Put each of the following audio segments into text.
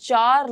4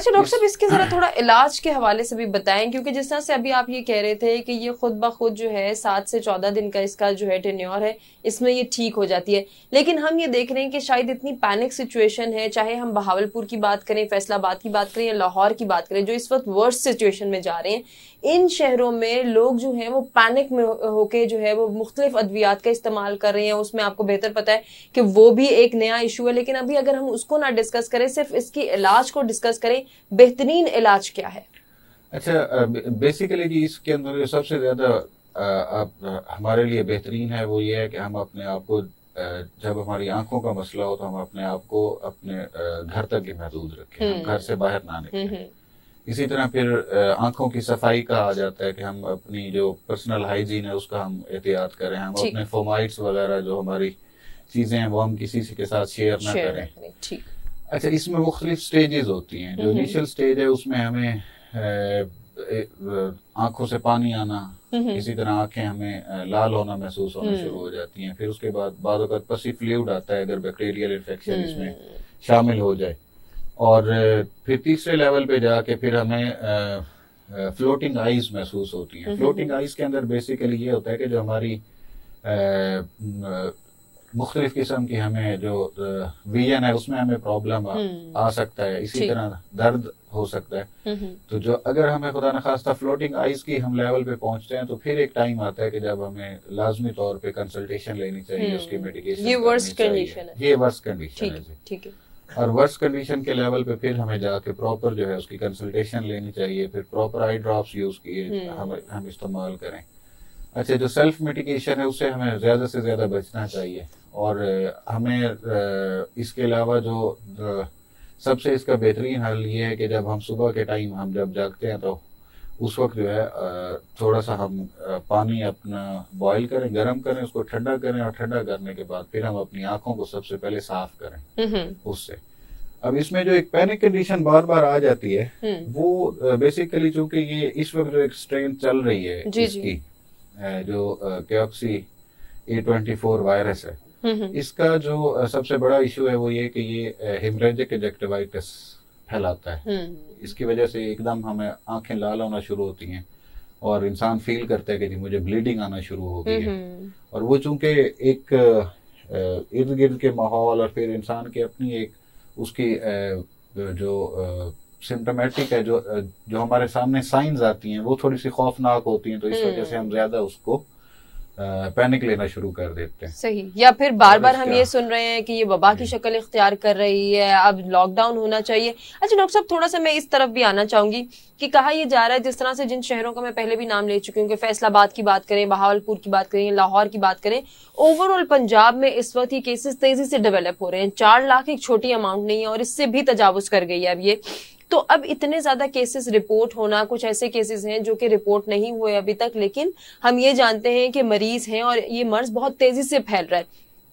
اچھا ڈاکٹر صاحب اس کے ذرا تھوڑا علاج کے حوالے سے بھی بتائیں، کیونکہ جس طرح سے ابھی آپ یہ کہہ رہے تھے کہ یہ خود بخود جو ہے 7 سے 14 دن کا اس کا جو ہے ٹینیور ہے، اس میں یہ ٹھیک ہو جاتی ہے، لیکن ہم یہ دیکھ رہے ہیں کہ شاید اتنی پینک سچویشن ہے، چاہے ہم بہاولپور کی بات کریں، فیصل آباد کی بات کریں یا لاہور کی بات کریں، جو اس وقت ورسٹ سچویشن میں جا رہے ہیں، ان شہروں میں لوگ جو ہیں وہ پینک میں ہو کے جو ہے وہ مختلف ادویات کا استعمال کر رہے ہیں. اس میں آپ کو بہتر پتا ہے کہ وہ بھی ایک نیا ایشو ہے، لیکن ابھی اگر ہم اس کو نہ ڈسکس کریں، صرف اس کی علاج کو ڈسکس کریں، بہترین علاج کیا ہے؟ اچھا بیسیکلی جی اس کے اندر سب سے زیادہ ہمارے لیے بہترین ہے وہ یہ ہے کہ ہم اپنے آپ کو جب ہماری آنکھوں کا مسئلہ ہو تو ہم اپنے آپ کو اپنے گھر تک ہی محدود رکھیں، ہم گھر سے باہر نہ نکلیں. اسی طرح پھر آنکھوں کی صفائی کا آ جاتا ہے کہ ہم اپنی جو پرسنل ہائیجین ہے اس کا ہم احتیاط کریں، ہم اپنے فومائٹس وغیرہ جو ہماری چیزیں ہیں وہ ہم کسی کے ساتھ شیئر نہ کریں. اچھا اس میں مختلف سٹیجز ہوتی ہیں. جو انیشل سٹیج ہے اس میں ہمیں آنکھوں سے پانی آنا، اسی طرح آنکھیں ہمیں لال ہونا محسوس ہونا شروع ہو جاتی ہیں. پھر اس کے بعد بعض اوقات پسی فلوئڈ آتا ہے اگر بیکٹیریل انفیکشن اس میں شامل ہو جائے. اور پھر تیسرے لیول پہ جا کے پھر ہمیں فلوٹنگ آئیز محسوس ہوتی ہیں. فلوٹنگ آئیز کے اندر بیسیکلی یہ ہوتا ہے کہ جو ہماری مختلف قسم کی ہمیں جو ویژن ہے اس میں ہمیں پرابلم آ سکتا ہے، اسی طرح درد ہو سکتا ہے. تو جو اگر ہمیں خدا نخواستہ فلوٹنگ آئیز کی ہم لیول پہ پہنچتے ہیں تو پھر ایک ٹائم آتا ہے کہ جب ہمیں لازمی طور پہ کنسلٹیشن لینی چاہیے، اس کی میڈیکیشن. یہ ورسٹ کنڈیشن ہے. یہ ورسٹ کنڈیشن ہے. ٹھیک ہے. اور ورس کنڈیشن کے لیول پہ پھر ہمیں جا کے پراپر جو ہے اس کی کنسلٹیشن لینی چاہیے، پھر پراپر آئی ڈراپس یوز کیے ہم استعمال کریں. اچھا جو سیلف میڈیکیشن ہے اس سے ہمیں زیادہ سے زیادہ بچنا چاہیے. اور ہمیں اس کے علاوہ جو سب سے اس کا بہترین حل یہ ہے کہ جب ہم صبح کے ٹائم ہم جب جاگتے ہیں تو اس وقت جو ہے تھوڑا سا ہم پانی اپنا بوائل کریں، گرم کریں، اس کو ٹھنڈا کریں، اور ٹھنڈا کرنے کے بعد پھر ہم اپنی آنکھوں کو سب سے پہلے صاف کریں اس سے. اب اس میں جو ایک پینک کنڈیشن بار بار آ جاتی ہے وہ بیسیکلی چونکہ یہ اس وقت جو ایک اسٹرین چل رہی ہے اس کی جو کیوکسی A24 وائرس ہے، اس کا جو سب سے بڑا ایشو ہے وہ یہ کہ یہ ہیمریجک کنجکٹیوائٹس پھیلاتا ہے. اس کی وجہ سے ایک دم ہمیں آنکھیں لال ہونا شروع ہوتی ہیں اور انسان فیل کرتا ہے کہ جی مجھے بلیڈنگ آنا شروع ہو گئی ہے. اور وہ چونکہ ایک ارد گرد کے ماحول اور پھر انسان کی اپنی ایک اس کی جو سمپٹمیٹک ہے جو ہمارے سامنے سائنز آتی ہیں وہ تھوڑی سی خوفناک ہوتی ہیں، تو اس وجہ سے ہم زیادہ اس کو پینک لینا شروع کر دیتے ہیں. صحیح. یا پھر بار بار ہم یہ سن رہے ہیں کہ یہ وبا کی شکل اختیار کر رہی ہے، اب لاک ڈاؤن ہونا چاہیے. اچھا ڈاکٹر صاحب تھوڑا سا میں اس طرف بھی آنا چاہوں گی کہ کہا یہ جا رہا ہے جس طرح سے جن شہروں کا میں پہلے بھی نام لے چکی ہوں کہ فیصل آباد کی بات کریں، بہاولپور کی بات کریں، لاہور کی بات کریں، اوور آل پنجاب میں اس وقت یہ کیسز تیزی سے ڈیولپ ہو رہے ہیں. 4 لاکھ ایک چھوٹی اماؤنٹ نہیں ہے اور اس سے بھی تجاوز کر گئی ہے اب یہ. تو اب اتنے زیادہ کیسز رپورٹ ہونا، کچھ ایسے کیسز ہیں جو کہ رپورٹ نہیں ہوئے ابھی تک، لیکن ہم یہ جانتے ہیں کہ مریض ہیں اور یہ مرض بہت تیزی سے پھیل رہا ہے.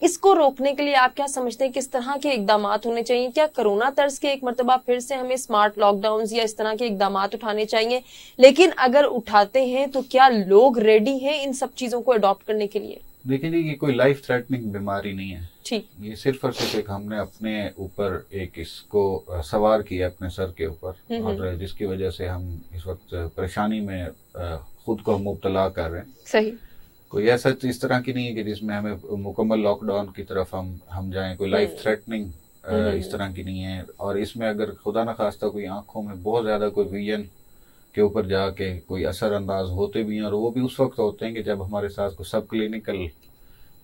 اس کو روکنے کے لیے آپ کیا سمجھتے ہیں کس طرح کے اقدامات ہونے چاہیے؟ کیا کرونا طرز کے ایک مرتبہ پھر سے ہمیں اسمارٹ لاک ڈاؤنز یا اس طرح کے اقدامات اٹھانے چاہیے؟ لیکن اگر اٹھاتے ہیں تو کیا لوگ ریڈی ہیں ان سب چیزوں کو اڈاپٹ کرنے کے لیے؟ دیکھیں جی یہ کوئی لائف تھریٹنگ بیماری نہیں ہے. ٹھیک. یہ صرف اور صرف ایک ہم نے اپنے اوپر ایک اس کو سوار کیا اپنے سر کے اوپر، اور جس کی وجہ سے ہم اس وقت پریشانی میں خود کو مبتلا کر رہے ہیں. صحیح. کوئی ایسا اس طرح کی نہیں ہے کہ جس میں ہمیں مکمل لاک ڈاؤن کی طرف ہم جائیں. کوئی لائف تھریٹنگ اس طرح کی نہیں ہے. اور اس میں اگر خدا نخواستہ کوئی آنکھوں میں بہت زیادہ کوئی ویژن کے اوپر جا کے کوئی اثر انداز ہوتے بھی ہیں، اور وہ بھی اس وقت ہوتے ہیں کہ جب ہمارے ساتھ کوئی سب کلینکل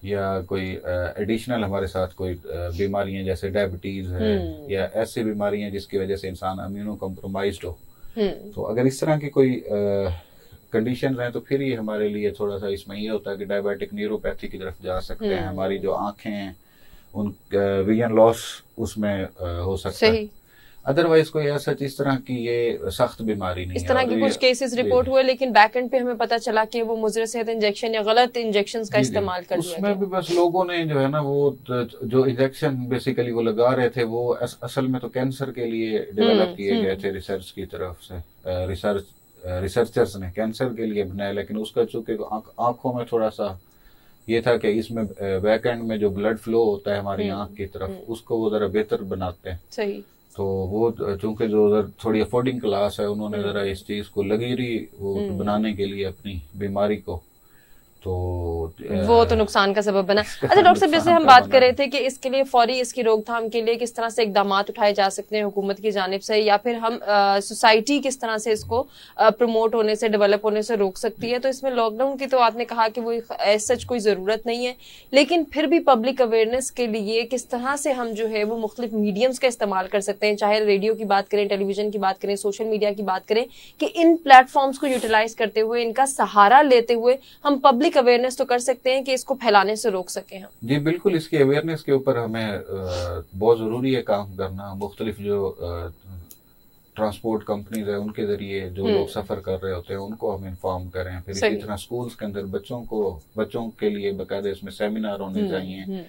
یا کوئی ایڈیشنل ہمارے ساتھ کوئی بیماریاں جیسے ڈائبٹیز ہے یا ایسی بیماریاں جس کی وجہ سے انسان امیونو کمپرومائزڈ ہو. تو اگر اس طرح کی کوئی کنڈیشنز ہیں تو پھر یہ ہمارے لیے تھوڑا سا اس میں یہ ہوتا ہے کہ ڈائبیٹک نیوروپیتھی کی طرف جا سکتے ہیں. ہماری جو آنکھیں ہیں ان ویژن لاس اس میں ہو سکتا ہے. ادروائز کوئی ایسا اس طرح کی یہ سخت بیماری نہیں ہے. اس طرح کے کچھ کیسز رپورٹ ہوئے لیکن بیک اینڈ پہ ہمیں پتا چلا کہ وہ مضر صحت انجیکشن یا غلط انجیکشنز کا استعمال کر دیا. اس میں بھی بس لوگوں نے جو ہے نا وہ جو انجیکشن بیسیکلی وہ لگا رہے تھے وہ اصل میں تو کینسر کے لیے ڈیولپ کیے گئے تھے ریسرچ کی طرف سے. ریسرچرز نے کینسر کے لیے بنایا، لیکن اس کا چونکہ آنکھوں میں تھوڑا سا یہ تھا کہ اس میں بیک اینڈ میں جو بلڈ فلو ہوتا ہے ہماری آنکھ کی طرف اس کو وہ ذرا بہتر بناتے ہیں. صحیح. تو وہ چونکہ جو تھوڑی افورڈنگ کلاس ہے انہوں نے ذرا اس چیز کو لگیری وہ بنانے کے لیے اپنی بیماری کو، تو وہ تو نقصان کا سبب بنا۔ اچھا ڈاکٹر صاحب، جیسے ہم بات کر رہے تھے کہ اس کے لیے فوری اس کی روک تھام کے لیے کس طرح سے اقدامات اٹھائے جا سکتے ہیں حکومت کی جانب سے، یا پھر ہم سوسائٹی کس طرح سے اس کو پروموٹ ہونے سے، ڈیولپ ہونے سے روک سکتی ہے، تو اس میں لاک ڈاؤن کی تو آپ نے کہا کہ وہ ایز سچ کوئی ضرورت نہیں ہے، لیکن پھر بھی پبلک اویئرنیس کے لیے کس طرح سے ہم جو ہے وہ مختلف میڈیمز کا استعمال کر سکتے ہیں، چاہے ریڈیو کی بات کریں، ٹیلی ویژن کی بات کریں، سوشل میڈیا کی بات کریں، کہ ان پلیٹ فارمز کو یوٹیلائز کرتے ہوئے، ان کا سہارا لیتے ہوئے ہم پبلک اویئرنیس تو کر سکتے ہیں کہ اس کو پھیلانے سے روک سکیں ہم۔ جی بالکل، اس کی اویئرنیس کے اوپر ہمیں بہت ضروری ہے کام کرنا۔ مختلف جو ٹرانسپورٹ کمپنیز ہیں ان کے ذریعے جو لوگ سفر کر رہے ہوتے ہیں ان کو ہم انفارم کریں، پھر اسی طرح اسکولز کے اندر بچوں کے لیے باقاعدہ اس میں سیمینار ہونے چاہیے۔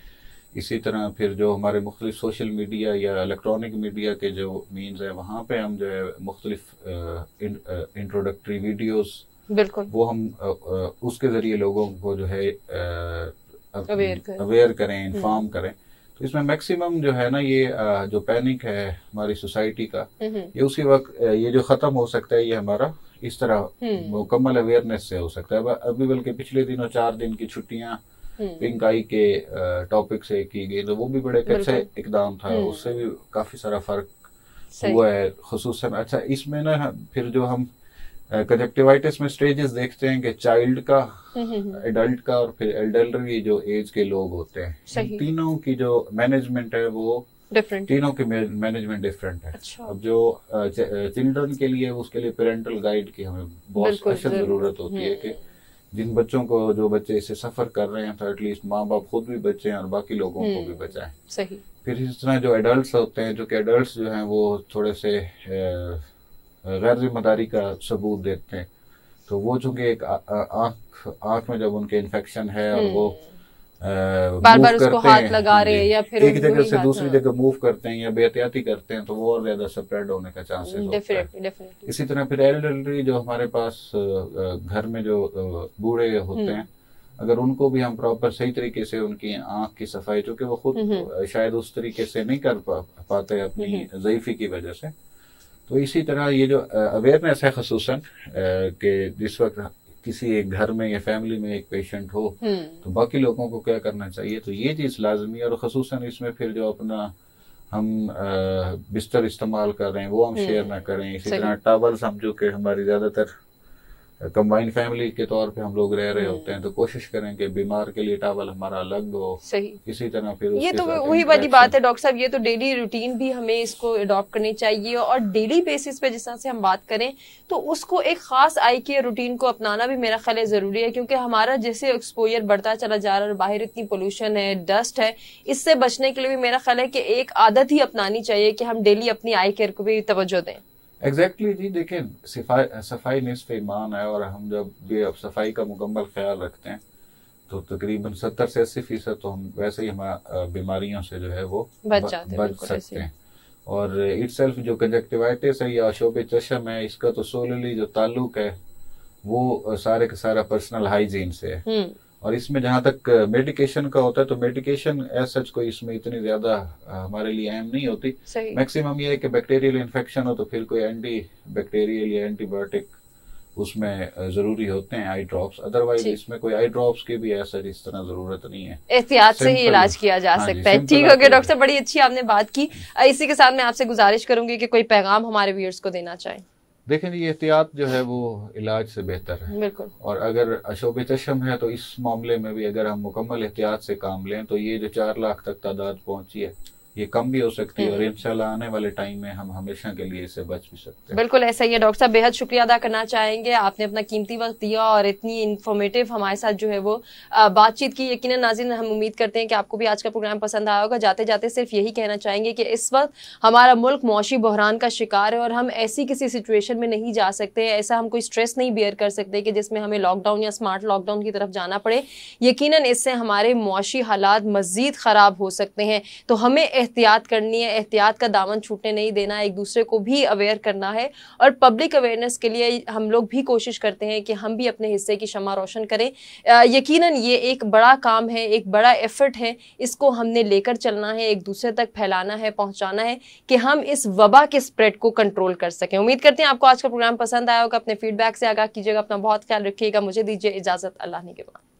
اسی طرح پھر جو ہمارے مختلف سوشل میڈیا یا الیکٹرانک میڈیا کے جو مینز ہیں وہاں پہ ہم جو ہے مختلف انٹروڈکٹری ویڈیوز بالکل وہ ہم اس کے ذریعے لوگوں کو جو ہے اویئر کریں، انفارم کریں۔ تو اس میں میکسیمم جو ہے نا یہ جو پینک ہے ہماری سوسائٹی کا، یہ اسی وقت یہ جو ختم ہو سکتا ہے یہ ہمارا اس طرح مکمل اویئرنیس سے ہو سکتا ہے۔ ابھی بلکہ پچھلے دنوں 4 دن کی چھٹیاں پنک آئی کے ٹاپک سے کی گئی، تو وہ بھی بڑے اچھا اقدام تھا، اس سے بھی کافی سارا فرق ہوا ہے۔ خصوصاً اچھا اس میں نا پھر جو ہم کنجکٹیوائٹس میں سٹیجز دیکھتے ہیں کہ چائلڈ کا، ایڈلٹ کا اور پھر ایلڈرلی جو ایج کے لوگ ہوتے ہیں، تینوں کی جو مینجمنٹ ہے وہ تینوں کی مینجمنٹ ڈفرینٹ ہے۔ اب جو چلڈرن کے لیے اس کے لیے پیرنٹل گائیڈ کی ہمیں بہت اشد ضرورت ہوتی ہے کہ جن بچوں کو، جو بچے اس سے سفر کر رہے ہیں تو ایٹ لیسٹ ماں باپ خود بھی بچیں اور باقی لوگوں کو بھی بچائیں۔ صحیح۔ پھر اس طرح جو ایڈلٹس ہوتے ہیں، جو کہ ایڈلٹس جو ہیں وہ تھوڑے سے غیر ذمہ داری کا ثبوت دیتے ہیں، تو وہ چونکہ ایک آنکھ میں جب ان کے انفیکشن ہے اور وہ بار بار اس کو ہاتھ لگا رہے ہیں یا پھر ایک جگہ سے دوسری جگہ موو کرتے ہیں یا بے احتیاطی کرتے ہیں تو وہ اور زیادہ سپریڈ ہونے کا چانسز ہوتا ہے۔ اسی طرح پھر ایلڈرلی جو ہمارے پاس گھر میں جو بوڑھے ہوتے ہیں، اگر ان کو بھی ہم پراپر صحیح طریقے سے ان کی آنکھ کی صفائی، چونکہ وہ خود شاید اس طریقے سے نہیں کر پاتے اپنی ضعیفی کی وجہ سے، تو اسی طرح یہ جو اویئرنیس ہے خصوصاً کہ جس وقت کسی ایک گھر میں یا فیملی میں ایک پیشنٹ ہو تو باقی لوگوں کو کیا کرنا چاہیے، تو یہ چیز لازمی ہے۔ اور خصوصاً اس میں پھر جو اپنا ہم بستر استعمال کر رہے ہیں وہ ہم شیئر نہ کریں۔ اسی طرح ٹاولز ہم جو کہ ہماری زیادہ تر کمبائن فیملی کے طور پہ ہم لوگ رہ رہے ہوتے ہیں تو کوشش کریں کہ بیمار کے لیے ٹاول ہمارا الگ ہو۔ صحیح۔ اسی طرح پھر یہ تو وہی والی بات ہے ڈاکٹر صاحب، یہ تو ڈیلی روٹین بھی ہمیں اس کو اڈاپٹ کرنی چاہیے، اور ڈیلی بیسس پہ جس طرح سے ہم بات کریں تو اس کو ایک خاص آئی کیئر روٹین کو اپنانا بھی میرا خیال ہے ضروری ہے، کیونکہ ہمارا جیسے ایکسپوئر بڑھتا چلا جا رہا ہے، باہر اتنی پولوشن ہے، ڈسٹ ہے، اس سے بچنے کے لیے بھی میرا خیال ہے کہ ایک عادت ہی اپنانی چاہیے کہ ہم ڈیلی اپنی آئی کیئر کو بھی توجہ دیں۔ ایگزیکٹلی جی، دیکھیں صفائی نصف ایمان ہے، اور ہم جب بھی اب صفائی کا مکمل خیال رکھتے ہیں تو تقریباً 70 سے 80% تو ہم ویسے ہی بیماریوں سے جو ہے وہ بچ سکتے ہیں۔ اور اٹ سیلف جو کنجکٹیوائٹس ہے یا شعب چشم ہے، اس کا تو سوللی جو تعلق ہے وہ سارے کا سارا پرسنل ہائیجین سے ہے، اور اس میں جہاں تک میڈیکیشن کا ہوتا ہے تو میڈیکیشن ایز سچ کوئی اس میں اتنی زیادہ ہمارے لیے اہم نہیں ہوتی۔ میکسیمم یہ ہے کہ بیکٹیریل انفیکشن ہو تو پھر کوئی اینٹی بیکٹیریل یا اینٹی بایوٹک اس میں ضروری ہوتے ہیں، آئی ڈراپس، ادروائز اس میں کوئی آئی ڈراپس کی بھی ایسا اس طرح ضرورت نہیں ہے، احتیاط سے ہی علاج کیا جا سکتا ہے۔ ٹھیک ہو گیا ڈاکٹر صاحب، بڑی اچھی آپ نے بات کی۔ اسی کے ساتھ میں آپ سے گزارش کروں گی کہ کوئی پیغام ہمارے ویئرز کو دینا چاہیں۔ دیکھیں یہ احتیاط جو ہے وہ علاج سے بہتر ہے، بالکل، اور اگر شعب چشم ہے تو اس معاملے میں بھی اگر ہم مکمل احتیاط سے کام لیں تو یہ جو 4 لاکھ تک تعداد پہنچی ہے یہ کم بھی ہو سکتی ہے، اور انشاءاللہ آنے والے ٹائم میں ہم ہمیشہ کے لیے اس سے بچ بھی سکتے ہیں۔ بالکل ایسا ہی ہے ڈاکٹر صاحب، بے حد شکریہ ادا کرنا چاہیں گے، آپ نے اپنا قیمتی وقت دیا اور اتنی انفارمیٹیو ہمارے ساتھ جو ہے وہ بات چیت کی۔ یقیناً ناظرین، ہم امید کرتے ہیں کہ آپ کو بھی آج کا پروگرام پسند آیا ہوگا۔ جاتے جاتے صرف یہی کہنا چاہیں گے کہ اس وقت ہمارا ملک معاشی بحران کا شکار ہے، اور ہم ایسی کسی سچویشن میں نہیں جا سکتے، ایسا ہم کوئی سٹریس نہیں بیئر کر سکتے کہ جس میں ہمیں لاک ڈاؤن یا اسمارٹ لاک ڈاؤن کی طرف جانا پڑے۔ یقیناً اس سے ہمارے معاشی حالات مزید خراب ہو سکتے ہیں، تو ہمیں احتیاط کرنی ہے, احتیاط کا دامن چھوٹنے نہیں دینا, ایک دوسرے کو بھی اویئر کرنا ہے, اور پبلک اویئرنیس کے لیے ہم لوگ بھی کوشش کرتے ہیں کہ ہم بھی اپنے حصے کی شمع روشن کریں. یقیناً یہ ایک بڑا کام ہے, ایک بڑا ایفرٹ ہے, اس کو ہم نے لے کر چلنا ہے, ایک دوسرے تک پھیلانا ہے, پہنچانا ہے کہ ہم اس وبا کے اسپریڈ کو کنٹرول کر سکیں. امید کرتے ہیں آپ کو آج کا پروگرام پسند آیا ہوگا. اپنے فیڈ بیک سے آگاہ کیجیے گا. اپنا بہت خیال رکھیے گا. مجھے دیجیے اجازت. اللہ نے کے بعد.